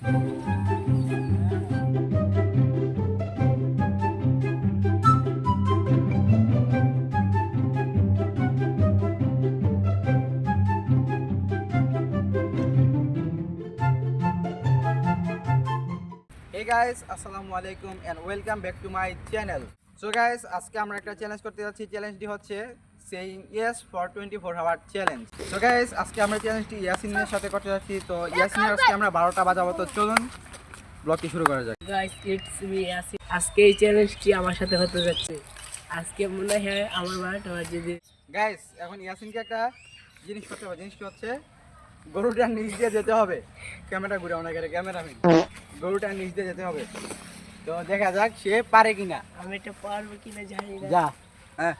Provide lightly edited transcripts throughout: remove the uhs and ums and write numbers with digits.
Hey guys, Assalamualaikum and welcome back to my channel. So guys, আজকে আমরা একটা challenge করতে যাচ্ছি। চ্যালেঞ্জটি হচ্ছে saying yes for 24 hour challenge. So guys, আজকে আমরা চ্যালেঞ্জটি ইয়াসিনের সাথে করতে যাচ্ছি। তো ইয়াসিনের আজকে আমরা 12টা বাজাবো। তো চলুন ব্লগটি শুরু করা যাক। Guys it's me Yasin. আজকে এই চ্যালেঞ্জটি আমার সাথে হতে যাচ্ছে। আজকে মনে হয় আমার 12টা বাজে দিয়ে। গাইস, এখন ইয়াসিনকে একটা জিনিস করতে হবে। জিনিসটি হচ্ছে গরুটার নিচ দিয়ে যেতে হবে। ক্যামেরা ঘুরাও না করে ক্যামেরাম্যান। গরুটার নিচ দিয়ে যেতে হবে। তো দেখা যাক সে পারে কিনা। আমি এটা পারবো কিনা জানি না। যা। হ্যাঁ।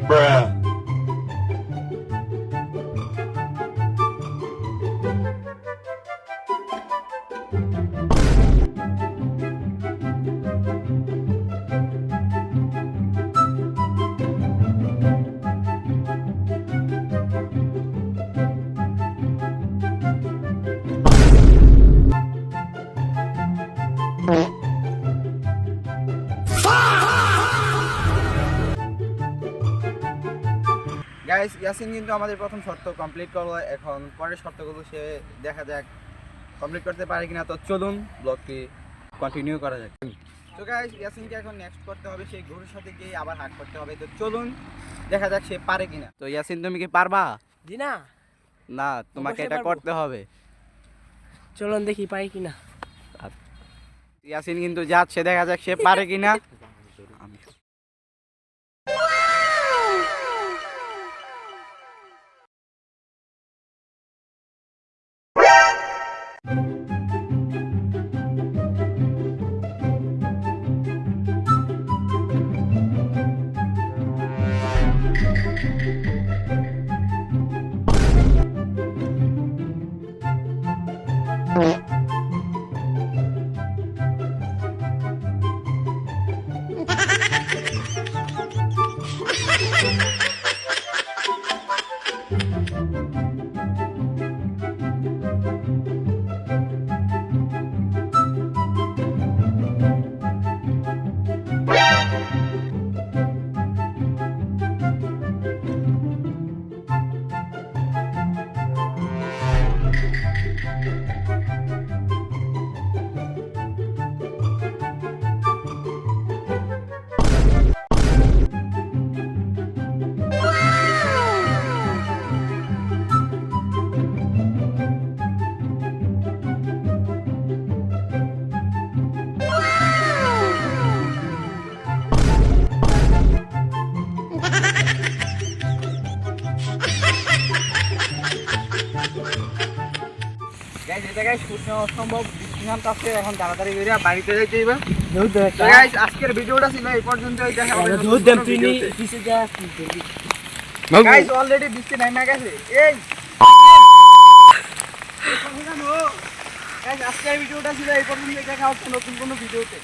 Bruh. গাইস, ইয়াসিন কিন্তু আমাদের প্রথম শর্ত কমপ্লিট করলো। এখন পরের শর্তগুলো সে দেখা যাক কমপ্লিট করতে পারে কিনা। তো চলুন ব্লগটি কন্টিনিউ করা যাক। তো গাইস, ইয়াসিনকে এখন নেক্সট করতে হবে সেই গরুর সাথে গিয়ে আবার হাঁট করতে হবে। তো চলুন দেখা যাক সে পারে কিনা। তো ইয়াসিন, তুমি কি পারবা? জি না। না, তোমাকে অবশ্যই এটা পারবো। করতে হবে। চলুন দেখি পাই কিনা। ইয়াসিন কিন্তু যাচ্ছে, দেখা যাক সে পারে কিনা। গাইস, এই জায়গায় শুট নেওয়া অসম্ভব। বৃষ্টি নামতে এখন তাড়াতাড়ি বেরিয়ে বাড়িতে যাইতে হবে। তো গাইস, আজকের ভিডিওটা ছিল এই পর্যন্তই। দেখা হবে নতুন কোনো ভিডিওতে। পিছে যা। গাইস, অলরেডি বৃষ্টি নামে গেছে। এই গাইস, আজকের ভিডিওটা ছিল এই পর্যন্তই। দেখা হচ্ছে নতুন কোনো ভিডিওতে।